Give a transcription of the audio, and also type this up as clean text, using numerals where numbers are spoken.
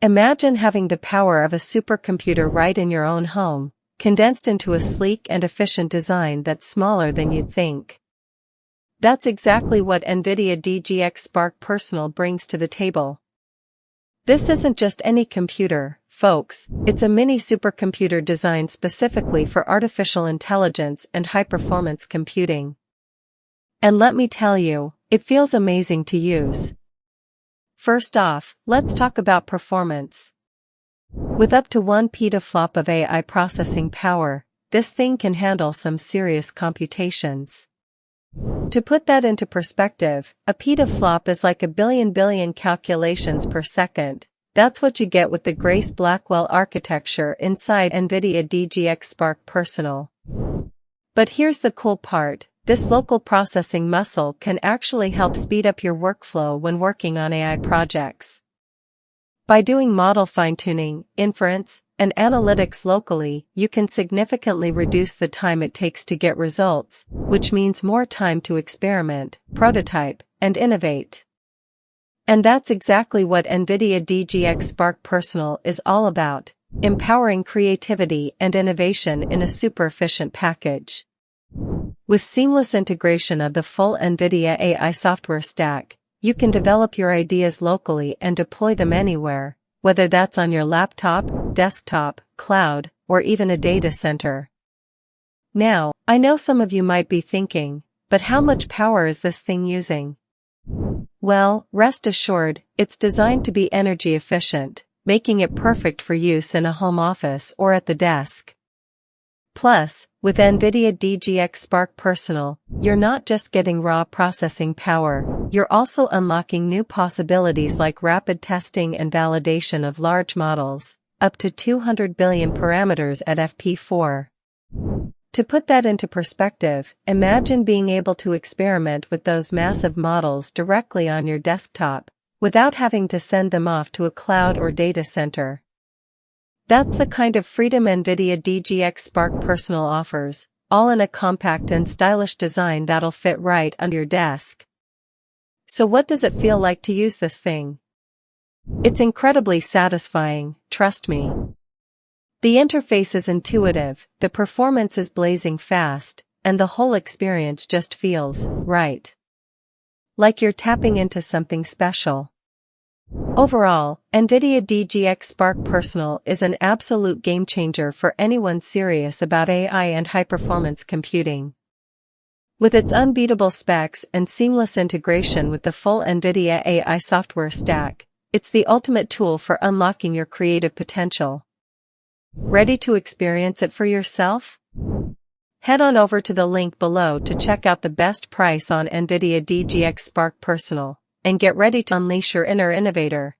Imagine having the power of a supercomputer right in your own home, condensed into a sleek and efficient design that's smaller than you'd think. That's exactly what NVIDIA DGX Spark Personal brings to the table. This isn't just any computer, folks, it's a mini supercomputer designed specifically for artificial intelligence and high-performance computing. And let me tell you, it feels amazing to use. First off, let's talk about performance. With up to 1 petaFLOP of AI processing power, this thing can handle some serious computations. To put that into perspective, a petaFLOP is like a billion calculations per second. That's what you get with the Grace Blackwell architecture inside NVIDIA DGX Spark Personal. But here's the cool part. This local processing muscle can actually help speed up your workflow when working on AI projects. By doing model fine-tuning, inference, and analytics locally, you can significantly reduce the time it takes to get results, which means more time to experiment, prototype, and innovate. And that's exactly what NVIDIA DGX Spark Personal is all about, empowering creativity and innovation in a super efficient package. With seamless integration of the full NVIDIA AI software stack, you can develop your ideas locally and deploy them anywhere, whether that's on your laptop, desktop, cloud, or even a data center. Now, I know some of you might be thinking, but how much power is this thing using? Well, rest assured, it's designed to be energy efficient, making it perfect for use in a home office or at the desk. Plus, with NVIDIA DGX Spark Personal, you're not just getting raw processing power, you're also unlocking new possibilities like rapid testing and validation of large models, up to 200 billion parameters at FP4. To put that into perspective, imagine being able to experiment with those massive models directly on your desktop, without having to send them off to a cloud or data center. That's the kind of freedom NVIDIA DGX Spark Personal offers, all in a compact and stylish design that'll fit right under your desk. So what does it feel like to use this thing? It's incredibly satisfying, trust me. The interface is intuitive, the performance is blazing fast, and the whole experience just feels right. Like you're tapping into something special. Overall, NVIDIA DGX Spark Personal is an absolute game-changer for anyone serious about AI and high-performance computing. With its unbeatable specs and seamless integration with the full NVIDIA AI software stack, it's the ultimate tool for unlocking your creative potential. Ready to experience it for yourself? Head on over to the link below to check out the best price on NVIDIA DGX Spark Personal, and get ready to unleash your inner innovator.